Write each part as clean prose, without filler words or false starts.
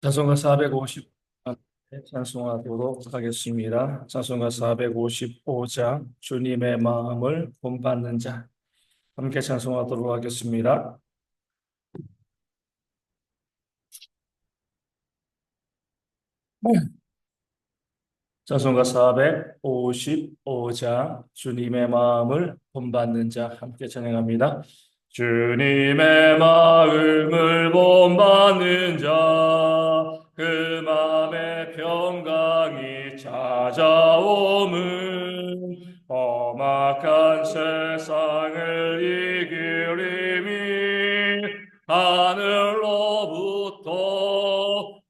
찬송가 450 찬송하도록 하겠습니다. 찬송가 455장 주님의 마음을 본받는 자 함께 찬송하도록 하겠습니다. 찬송가 455장 주님의 마음을 본받는 자 함께 찬양합니다. 주님의 마음을 본받는 자 그 마음의 평강이 찾아옴은 험악한 세상을 이기림이 하늘로부터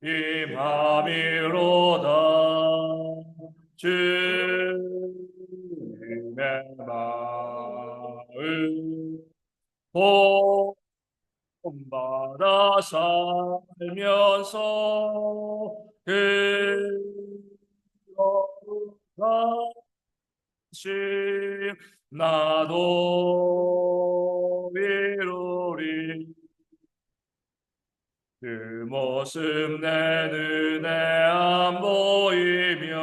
임함이로다. 주님의 마음 본받아 살면서 그 거룩하심 나도 이루리. 그 모습 내 눈에 안 보이며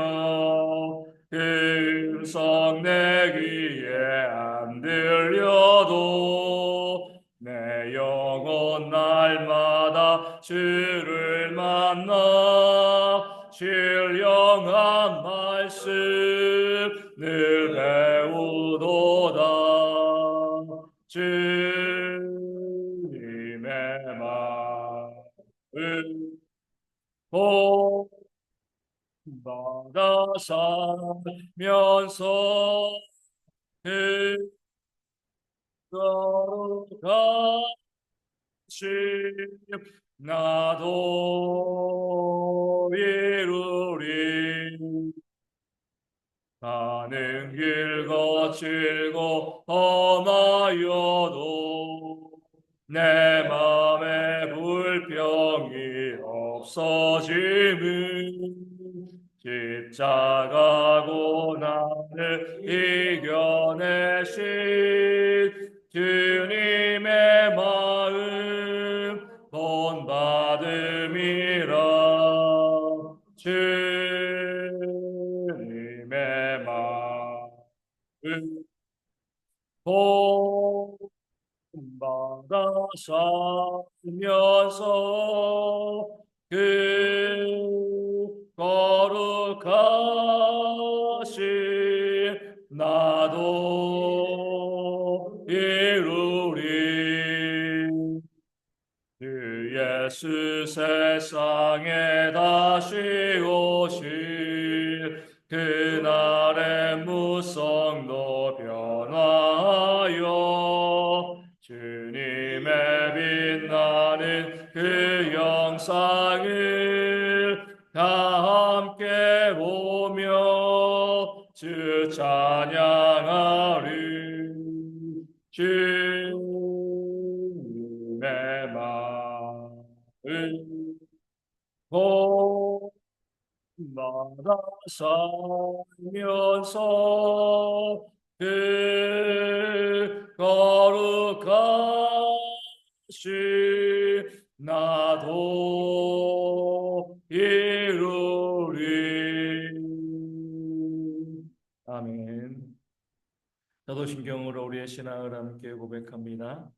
그 음성 내 귀에 안 들려도 내 영혼 날마다 주를 만나 신령한 말씀 늘 배우도다. 주님의 마음 본받아 살면서 그 거룩하심 나도 이루리. 가는 길 거칠고 험하여도 내 맘에 불평이 없어짐은 십자가고 나를 이겨내신 주님의 마음 본받음이라. 주님의 마음 본받아 살면서 그 거룩하심 나도 이루리. 주 예수 세상에 다시 오실 그날의 무성도 변화하여 주님의 빛나는 그 영상을 다 함께 보며 주 찬양하리. 주님의 마음을 본받아 살면서 그 거룩하심 나도 이루리. 아멘. 사도신경으로 우리의 신앙을 함께 고백합니다.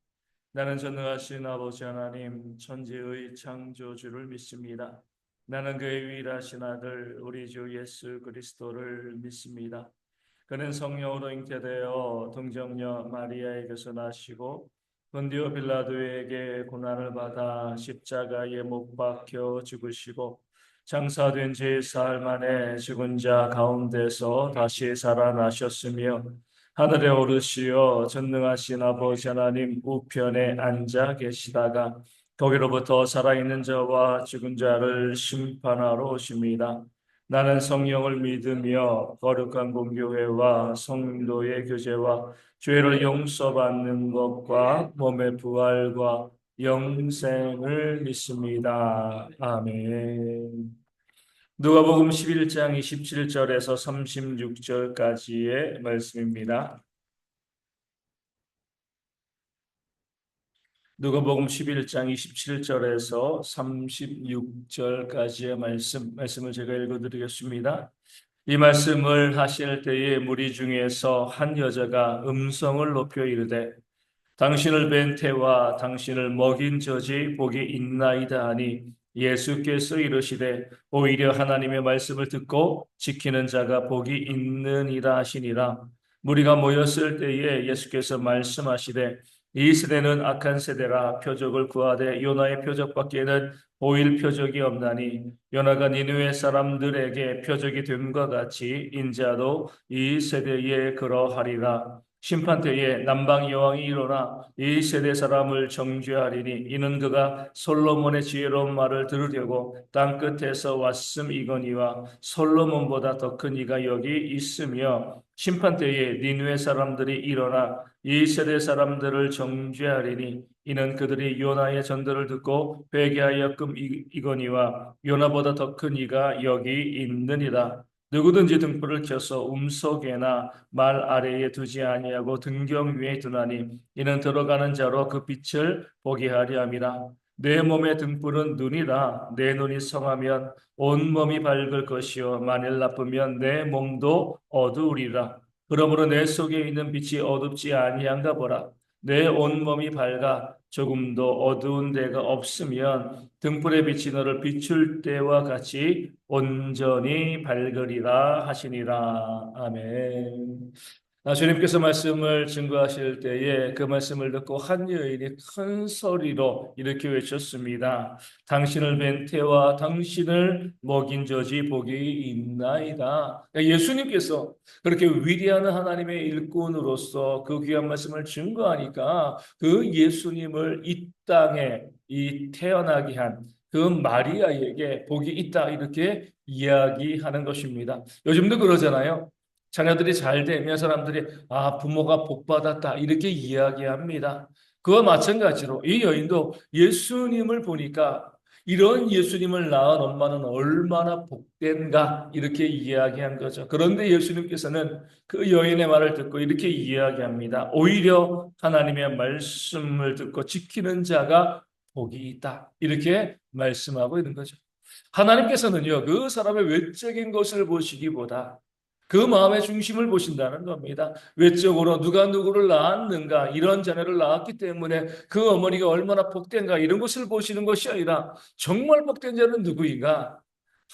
나는 전능하신 아버지 하나님 천지의 창조주를 믿습니다. 나는 그의 유일하신 아들 우리 주 예수 그리스도를 믿습니다. 그는 성령으로 잉태되어 동정녀 마리아에게서 나시고 본디오 빌라도에게 고난을 받아 십자가에 못 박혀 죽으시고 장사된 제4일 만에 죽은 자 가운데서 다시 살아나셨으며 하늘에 오르시어 전능하신 아버지 하나님 우편에 앉아 계시다가 거기로부터 살아있는 자와 죽은 자를 심판하러 오십니다. 나는 성령을 믿으며 거룩한 공교회와 성도의 교제와 죄를 용서받는 것과 몸의 부활과 영생을 믿습니다. 아멘. 누가복음 11장 27절에서 36절까지의 말씀입니다. 누가복음 11장 27절에서 36절까지의 말씀을 제가 읽어드리겠습니다. 이 말씀을 하실 때에 무리 중에서 한 여자가 음성을 높여 이르되 당신을 뵌 태와 당신을 먹인 저지 복이 있나이다 하니 예수께서 이르시되 오히려 하나님의 말씀을 듣고 지키는 자가 복이 있느니라 하시니라. 무리가 모였을 때에 예수께서 말씀하시되 이 세대는 악한 세대라 표적을 구하되 요나의 표적밖에는 보일 표적이 없나니 요나가 니느웨 사람들에게 표적이 됨과 같이 인자도 이 세대에 그러하리라. 심판 때에 남방 여왕이 일어나 이 세대 사람을 정죄하리니 이는 그가 솔로몬의 지혜로운 말을 들으려고 땅 끝에서 왔음이거니와 솔로몬보다 더 큰 이가 여기 있으며 심판 때에 니느웨 사람들이 일어나 이 세대 사람들을 정죄하리니 이는 그들이 요나의 전도를 듣고 회개하였음이거니와 요나보다 더 큰 이가 여기 있느니라. 누구든지 등불을 켜서 움속에나 말 아래에 두지 아니하고 등경 위에 두나니 이는 들어가는 자로 그 빛을 보게 하려 함이라. 내 몸의 등불은 눈이라. 내 눈이 성하면 온 몸이 밝을 것이요 만일 나쁘면 내 몸도 어두우리라. 그러므로 내 속에 있는 빛이 어둡지 아니한가 보라. 내 온몸이 밝아 조금도 어두운 데가 없으면 등불의 빛이 너를 비출 때와 같이 온전히 밝으리라 하시니라. 아멘. 주님께서 말씀을 증거하실 때에 그 말씀을 듣고 한 여인이 큰 소리로 이렇게 외쳤습니다. 당신을 뵌 태와 당신을 먹인 저지 복이 있나이다. 예수님께서 그렇게 위대한 하나님의 일꾼으로서 그 귀한 말씀을 증거하니까 그 예수님을 이 땅에 태어나게 한 그 마리아에게 복이 있다 이렇게 이야기하는 것입니다. 요즘도 그러잖아요. 자녀들이 잘 되면 사람들이 부모가 복 받았다 이렇게 이야기합니다. 그와 마찬가지로 이 여인도 예수님을 보니까 이런 예수님을 낳은 엄마는 얼마나 복된가 이렇게 이야기한 거죠. 그런데 예수님께서는 그 여인의 말을 듣고 이렇게 이야기합니다. 오히려 하나님의 말씀을 듣고 지키는 자가 복이 있다 이렇게 말씀하고 있는 거죠. 하나님께서는요 그 사람의 외적인 것을 보시기보다 그 마음의 중심을 보신다는 겁니다. 외적으로 누가 누구를 낳았는가, 이런 자녀를 낳았기 때문에 그 어머니가 얼마나 복된가, 이런 것을 보시는 것이 아니라 정말 복된 자는 누구인가?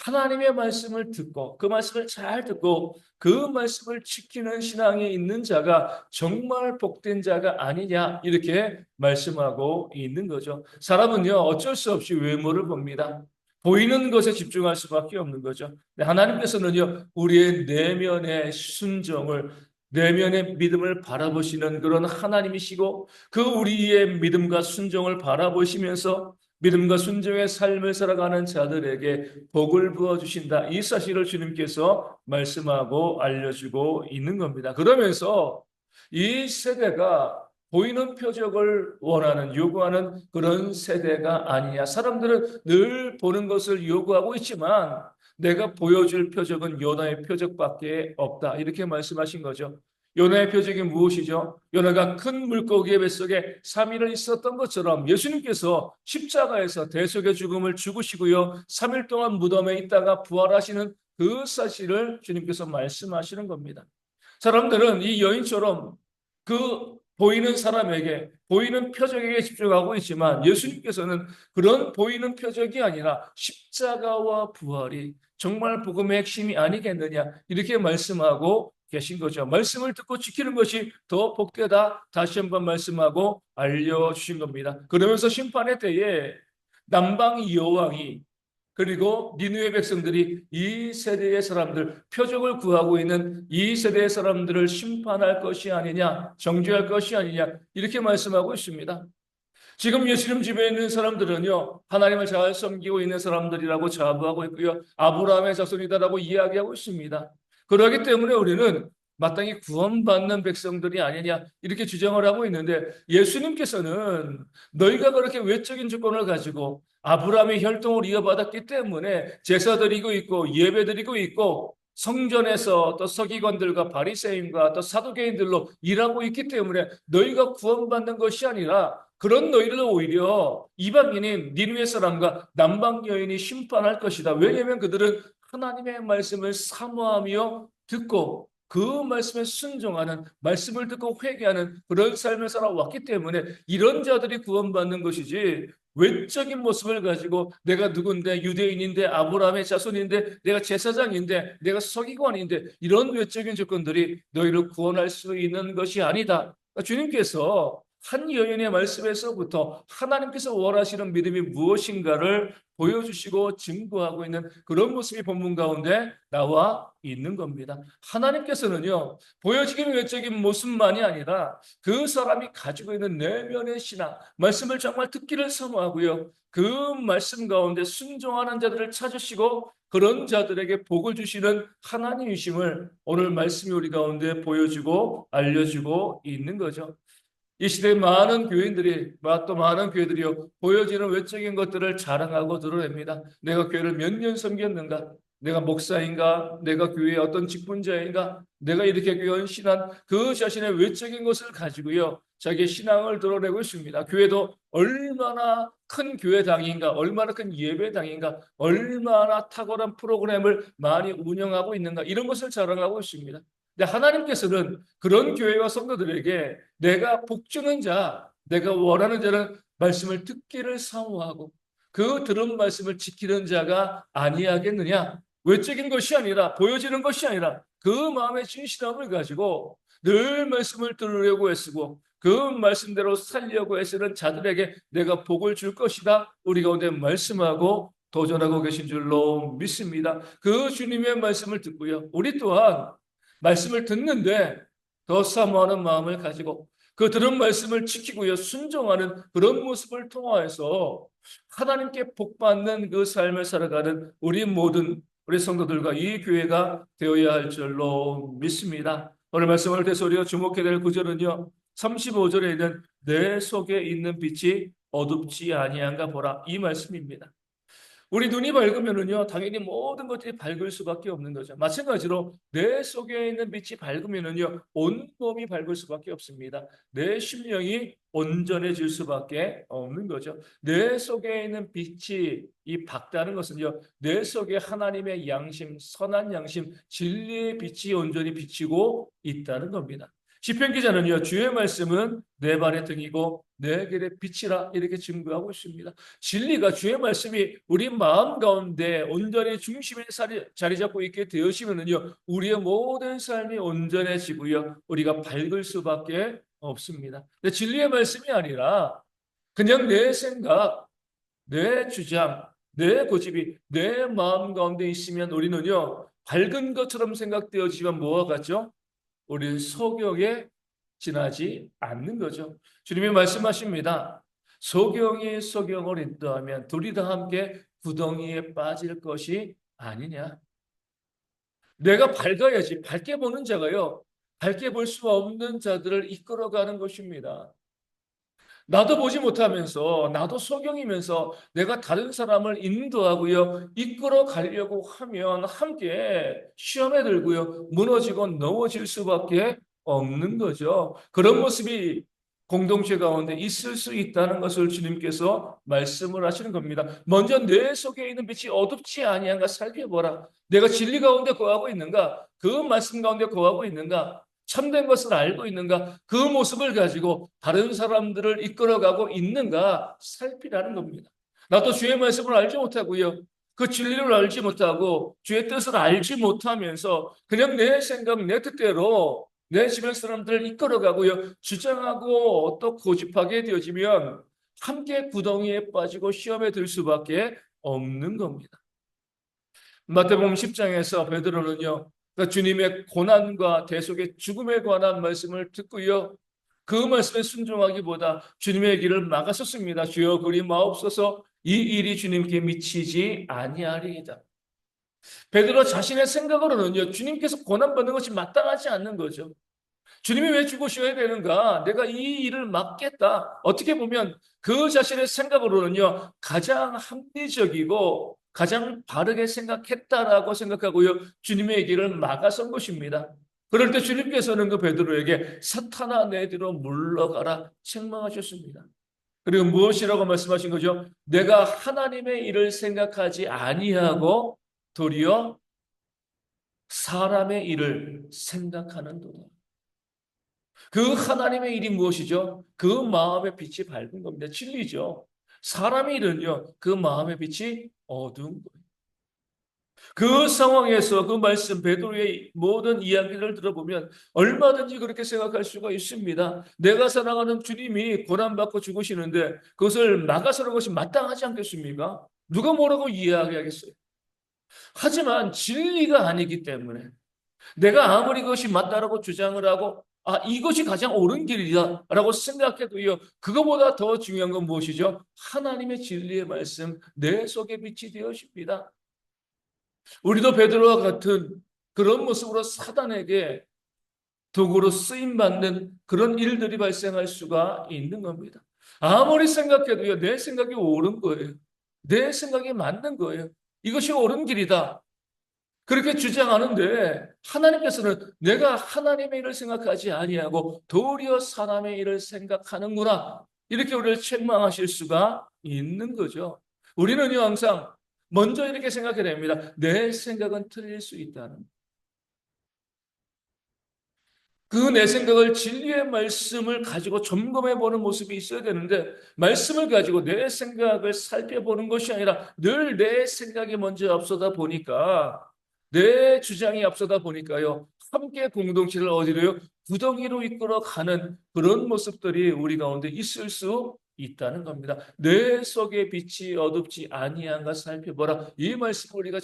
하나님의 말씀을 듣고 그 말씀을 잘 듣고 그 말씀을 지키는 신앙이 있는 자가 정말 복된 자가 아니냐 이렇게 말씀하고 있는 거죠. 사람은요 어쩔 수 없이 외모를 봅니다. 보이는 것에 집중할 수밖에 없는 거죠. 하나님께서는요, 우리의 내면의 순종을, 내면의 믿음을 바라보시는 그런 하나님이시고, 그 우리의 믿음과 순종을 바라보시면서 믿음과 순종의 삶을 살아가는 자들에게 복을 부어주신다. 이 사실을 주님께서 말씀하고 알려주고 있는 겁니다. 그러면서 이 세대가 보이는 표적을 원하는, 요구하는 그런 세대가 아니냐. 사람들은 늘 보는 것을 요구하고 있지만 내가 보여줄 표적은 요나의 표적밖에 없다. 이렇게 말씀하신 거죠. 요나의 표적이 무엇이죠? 요나가 큰 물고기의 뱃속에 3일을 있었던 것처럼 예수님께서 십자가에서 대속의 죽음을 죽으시고요. 3일 동안 무덤에 있다가 부활하시는 그 사실을 주님께서 말씀하시는 겁니다. 사람들은 이 여인처럼 그 보이는 사람에게, 보이는 표적에게 집중하고 있지만 예수님께서는 그런 보이는 표적이 아니라 십자가와 부활이 정말 복음의 핵심이 아니겠느냐 이렇게 말씀하고 계신 거죠. 말씀을 듣고 지키는 것이 더 복되다 다시 한번 말씀하고 알려주신 겁니다. 그러면서 심판의 때에 남방 여왕이 그리고 니느웨 백성들이 이 세대의 사람들, 표적을 구하고 있는 이 세대의 사람들을 심판할 것이 아니냐, 정죄할 것이 아니냐 이렇게 말씀하고 있습니다. 지금 예수님 집에 있는 사람들은요, 하나님을 잘 섬기고 있는 사람들이라고 자부하고 있고요, 아브라함의 자손이다라고 이야기하고 있습니다. 그렇기 때문에 우리는 마땅히 구원받는 백성들이 아니냐 이렇게 주장을 하고 있는데 예수님께서는 너희가 그렇게 외적인 조건을 가지고 아브라함의 혈통을 이어받았기 때문에 제사 드리고 있고 예배 드리고 있고 성전에서 또 서기관들과 바리새인과 또 사두개인들로 일하고 있기 때문에 너희가 구원받는 것이 아니라 그런 너희를 오히려 이방인인 니느웨 사람과 남방 여인이 심판할 것이다. 왜냐하면 그들은 하나님의 말씀을 사모하며 듣고 그 말씀에 순종하는, 말씀을 듣고 회개하는 그런 삶을 살아왔기 때문에 이런 자들이 구원받는 것이지, 외적인 모습을 가지고 내가 누군데, 유대인인데, 아브라함의 자손인데, 내가 제사장인데, 내가 서기관인데, 이런 외적인 조건들이 너희를 구원할 수 있는 것이 아니다. 주님께서 한 여인의 말씀에서부터 하나님께서 원하시는 믿음이 무엇인가를 보여주시고 증거하고 있는 그런 모습이 본문 가운데 나와 있는 겁니다. 하나님께서는요, 보여지기는 외적인 모습만이 아니라 그 사람이 가지고 있는 내면의 신앙, 말씀을 정말 듣기를 선호하고요, 그 말씀 가운데 순종하는 자들을 찾으시고 그런 자들에게 복을 주시는 하나님이심을 오늘 말씀이 우리 가운데 보여주고 알려주고 있는 거죠. 이 시대에 많은 교인들이, 또 많은 교회들이요, 보여지는 외적인 것들을 자랑하고 드러냅니다. 내가 교회를 몇 년 섬겼는가? 내가 목사인가? 내가 교회의 어떤 직분자인가? 내가 이렇게 교회 헌신한 그 자신의 외적인 것을 가지고요, 자기의 신앙을 드러내고 있습니다. 교회도 얼마나 큰 교회당인가? 얼마나 큰 예배당인가? 얼마나 탁월한 프로그램을 많이 운영하고 있는가? 이런 것을 자랑하고 있습니다. 근데 하나님께서는 그런 교회와 성도들에게 내가 복주는 자, 내가 원하는 자는 말씀을 듣기를 사모하고 그 들은 말씀을 지키는 자가 아니하겠느냐? 외적인 것이 아니라, 보여지는 것이 아니라 그 마음의 진실함을 가지고 늘 말씀을 들으려고 애쓰고 그 말씀대로 살려고 애쓰는 자들에게 내가 복을 줄 것이다. 우리 가운데 말씀하고 도전하고 계신 줄로 믿습니다. 그 주님의 말씀을 듣고요, 우리 또한 말씀을 듣는데 더 사모하는 마음을 가지고 그 들은 말씀을 지키고요, 순종하는 그런 모습을 통하여서 하나님께 복받는 그 삶을 살아가는 우리 모든 우리 성도들과 이 교회가 되어야 할 줄로 믿습니다. 오늘 말씀을 되소리어 주목해야 될 구절은요, 35절에 있는 내 속에 있는 빛이 어둡지 아니한가 보라, 이 말씀입니다. 우리 눈이 밝으면은요, 당연히 모든 것들이 밝을 수밖에 없는 거죠. 마찬가지로 내 속에 있는 빛이 밝으면은요, 온 몸이 밝을 수밖에 없습니다. 내 심령이 온전해질 수밖에 없는 거죠. 내 속에 있는 빛이 이 밝다는 것은요, 내 속에 하나님의 양심, 선한 양심, 진리의 빛이 온전히 비치고 있다는 겁니다. 시편 기자는요, 주의 말씀은 내 발의 등이고 내 길의 빛이라 이렇게 증거하고 있습니다. 진리가, 주의 말씀이 우리 마음 가운데 온전히 중심에 자리 잡고 있게 되시면은요, 우리의 모든 삶이 온전해지고요, 우리가 밝을 수밖에 없습니다. 근데 진리의 말씀이 아니라 그냥 내 생각, 내 주장, 내 고집이 내 마음 가운데 있으면 우리는요, 밝은 것처럼 생각되어지만 뭐와 같죠? 우리는 소경에 지나지 않는 거죠. 주님이 말씀하십니다. 소경이 소경을 인도하면 둘이 다 함께 구덩이에 빠질 것이 아니냐. 내가 밝아야지. 밝게 보는 자가요, 밝게 볼 수 없는 자들을 이끌어가는 것입니다. 나도 보지 못하면서, 나도 소경이면서 내가 다른 사람을 인도하고요, 이끌어 가려고 하면 함께 시험에 들고요, 무너지고 넘어질 수밖에 없는 거죠. 그런 모습이 공동체 가운데 있을 수 있다는 것을 주님께서 말씀을 하시는 겁니다. 먼저 내 속에 있는 빛이 어둡지 아니한가 살펴보라. 내가 진리 가운데 거하고 있는가? 그 말씀 가운데 거하고 있는가? 참된 것을 알고 있는가? 그 모습을 가지고 다른 사람들을 이끌어가고 있는가 살피라는 겁니다. 나도 주의 말씀을 알지 못하고요, 그 진리를 알지 못하고 주의 뜻을 알지 못하면서 그냥 내 생각, 내 뜻대로 내 주변 사람들을 이끌어가고요, 주장하고 또 고집하게 되어지면 함께 구덩이에 빠지고 시험에 들 수밖에 없는 겁니다. 마태복음 10장에서 베드로는요, 그러니까 주님의 고난과 대속의 죽음에 관한 말씀을 듣고요, 그 말씀에 순종하기보다 주님의 길을 막았었습니다. 주여 그리 마옵소서, 이 일이 주님께 미치지 아니하리이다. 베드로 자신의 생각으로는요, 주님께서 고난받는 것이 마땅하지 않는 거죠. 주님이 왜 죽으셔야 되는가? 내가 이 일을 막겠다. 어떻게 보면 그 자신의 생각으로는요, 가장 합리적이고 가장 바르게 생각했다라고 생각하고요, 주님의 길을 막아선 것입니다. 그럴 때 주님께서는 그 베드로에게 사탄아 내 뒤로 물러가라 책망하셨습니다. 그리고 무엇이라고 말씀하신 거죠? 내가 하나님의 일을 생각하지 아니하고 도리어 사람의 일을 생각하는도다. 그 하나님의 일이 무엇이죠? 그 마음의 빛이 밝은 겁니다. 진리죠. 사람의 일은요, 그 마음의 빛이 어두운 거예요. 그 상황에서 그 말씀 베드로의 모든 이야기를 들어보면 얼마든지 그렇게 생각할 수가 있습니다. 내가 사랑하는 주님이 고난받고 죽으시는데 그것을 막아서는 것이 마땅하지 않겠습니까? 누가 뭐라고 이야기하겠어요? 하지만 진리가 아니기 때문에 내가 아무리 그것이 맞다라고 주장을 하고 이것이 가장 옳은 길이다라고 생각해도요. 그거보다 더 중요한 건 무엇이죠? 하나님의 진리의 말씀 내 속에 빛이 되어집니다. 우리도 베드로와 같은 그런 모습으로 사단에게 도구로 쓰임 받는 그런 일들이 발생할 수가 있는 겁니다. 아무리 생각해도요. 내 생각이 옳은 거예요. 내 생각이 맞는 거예요. 이것이 옳은 길이다. 그렇게 주장하는데 하나님께서는 내가 하나님의 일을 생각하지 아니하고 도리어 사람의 일을 생각하는구나. 이렇게 우리를 책망하실 수가 있는 거죠. 우리는요 항상 먼저 이렇게 생각해야 됩니다. 내 생각은 틀릴 수 있다는. 그 내 생각을 진리의 말씀을 가지고 점검해 보는 모습이 있어야 되는데 말씀을 가지고 내 생각을 살펴보는 것이 아니라 늘 내 생각이 먼저 앞서다 보니까 내 주장이 앞서다 보니까요. 함께 공동체를 어디로요? 구덩이로 이끌어가는 그런 모습들이 우리 가운데 있을 수 있다는 겁니다. 내 속에 빛이 어둡지 아니한가 살펴보라. 이 말씀을 우리가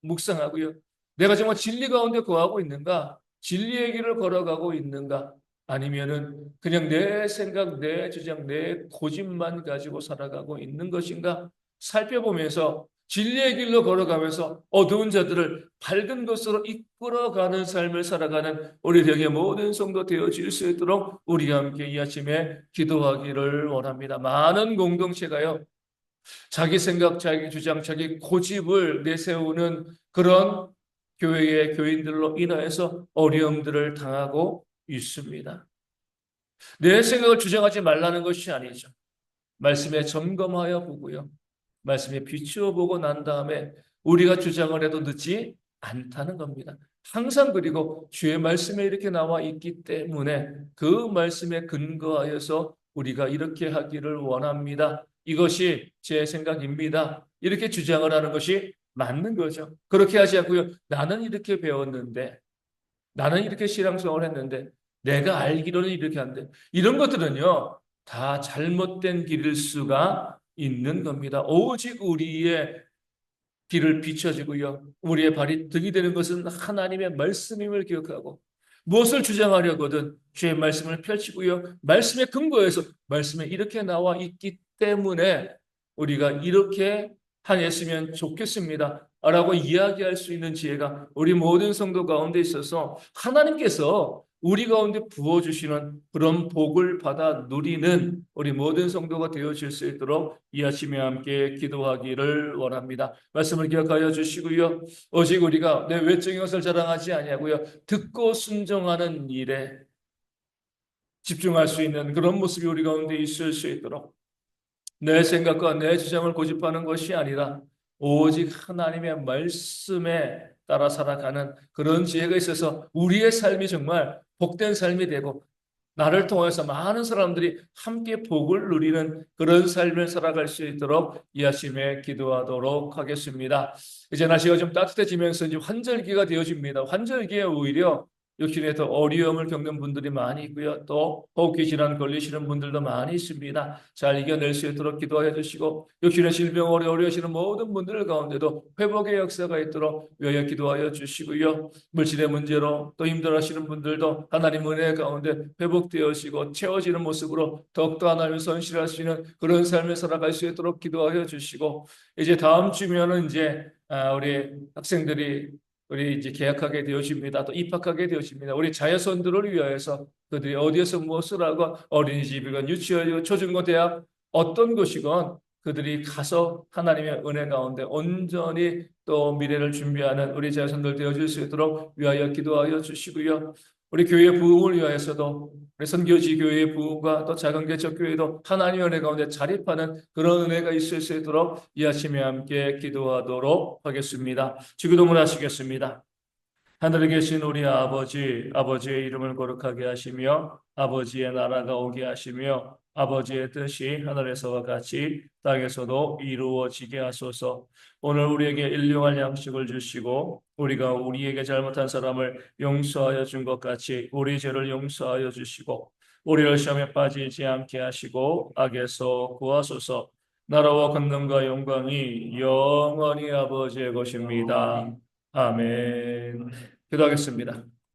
묵상하고요. 내가 정말 진리 가운데 거하고 있는가? 진리의 길을 걸어가고 있는가? 아니면은 그냥 내 생각, 내 주장, 내 고집만 가지고 살아가고 있는 것인가? 살펴보면서 진리의 길로 걸어가면서 어두운 자들을 밝은 것으로 이끌어가는 삶을 살아가는 우리에게 모든 성도 되어질 수 있도록 우리 함께 이 아침에 기도하기를 원합니다. 많은 공동체가요. 자기 생각, 자기 주장, 자기 고집을 내세우는 그런 교회의 교인들로 인하여서 어려움들을 당하고 있습니다. 내 생각을 주장하지 말라는 것이 아니죠. 말씀에 점검하여 보고요. 말씀에 비추어 보고 난 다음에 우리가 주장을 해도 늦지 않다는 겁니다. 항상 그리고 주의 말씀에 이렇게 나와 있기 때문에 그 말씀에 근거하여서 우리가 이렇게 하기를 원합니다. 이것이 제 생각입니다. 이렇게 주장을 하는 것이 맞는 거죠. 그렇게 하지 않고요. 나는 이렇게 배웠는데, 나는 이렇게 신앙생활을 했는데, 내가 알기로는 이렇게 한대. 이런 것들은요, 다 잘못된 길일 수가 있는 겁니다. 오직 우리의 길을 비춰주고요. 우리의 발이 등이 되는 것은 하나님의 말씀임을 기억하고 무엇을 주장하려거든 주의 말씀을 펼치고요. 말씀의 근거에서 말씀에 이렇게 나와 있기 때문에 우리가 이렇게 하였으면 좋겠습니다. 라고 이야기할 수 있는 지혜가 우리 모든 성도 가운데 있어서 하나님께서 우리 가운데 부어주시는 그런 복을 받아 누리는 우리 모든 성도가 되어질 수 있도록 이 아침에 함께 기도하기를 원합니다. 말씀을 기억하여 주시고요. 오직 우리가 내 외적인 것을 자랑하지 아니하고요. 듣고 순종하는 일에 집중할 수 있는 그런 모습이 우리 가운데 있을 수 있도록 내 생각과 내 주장을 고집하는 것이 아니라 오직 하나님의 말씀에 따라 살아가는 그런 지혜가 있어서 우리의 삶이 정말 복된 삶이 되고 나를 통해서 많은 사람들이 함께 복을 누리는 그런 삶을 살아갈 수 있도록 이 아침에 기도하도록 하겠습니다. 이제 날씨가 좀 따뜻해지면서 이제 환절기가 되어집니다. 환절기에 오히려 육신에 더 어려움을 겪는 분들이 많이 있고요. 또 호흡기 질환 걸리시는 분들도 많이 있습니다. 잘 이겨낼 수 있도록 기도해 주시고 육신의 질병으로 어려우시는 모든 분들 가운데도 회복의 역사가 있도록 위하여 기도하여 주시고요. 물질의 문제로 또 힘들어하시는 분들도 하나님 은혜 가운데 회복되어지고 채워지는 모습으로 더욱더 하나님을 선실할 수 있는 그런 삶을 살아갈 수 있도록 기도하여 주시고 이제 다음 주면은 이제 우리 학생들이 우리 이제 계약하게 되어집니다. 또 입학하게 되어집니다. 우리 자녀손들을 위하여서 그들이 어디에서 무엇을 하고 어린이집이건 유치원이건 초중고 대학 어떤 곳이건 그들이 가서 하나님의 은혜 가운데 온전히 또 미래를 준비하는 우리 자녀손들 되어질 수 있도록 위하여 기도하여 주시고요. 우리 교회 부흥을 위하여서도 우리 선교지 교회의 부흥과 또 작은 개척교회도 하나님의 은혜 가운데 자립하는 그런 은혜가 있을 수 있도록 이 아침에 함께 기도하도록 하겠습니다. 주기도문 하시겠습니다. 하늘에 계신 우리 아버지, 아버지의 이름을 거룩하게 하시며 아버지의 나라가 오게 하시며 아버지의 뜻이 하늘에서와 같이 땅에서도 이루어지게 하소서. 오늘 우리에게 일용할 양식을 주시고 우리가 우리에게 잘못한 사람을 용서하여 준 것 같이 우리 죄를 용서하여 주시고 우리를 시험에 빠지지 않게 하시고 악에서 구하소서. 나라와 권능과 영광이 영원히 아버지의 것입니다. 아멘. 기도하겠습니다.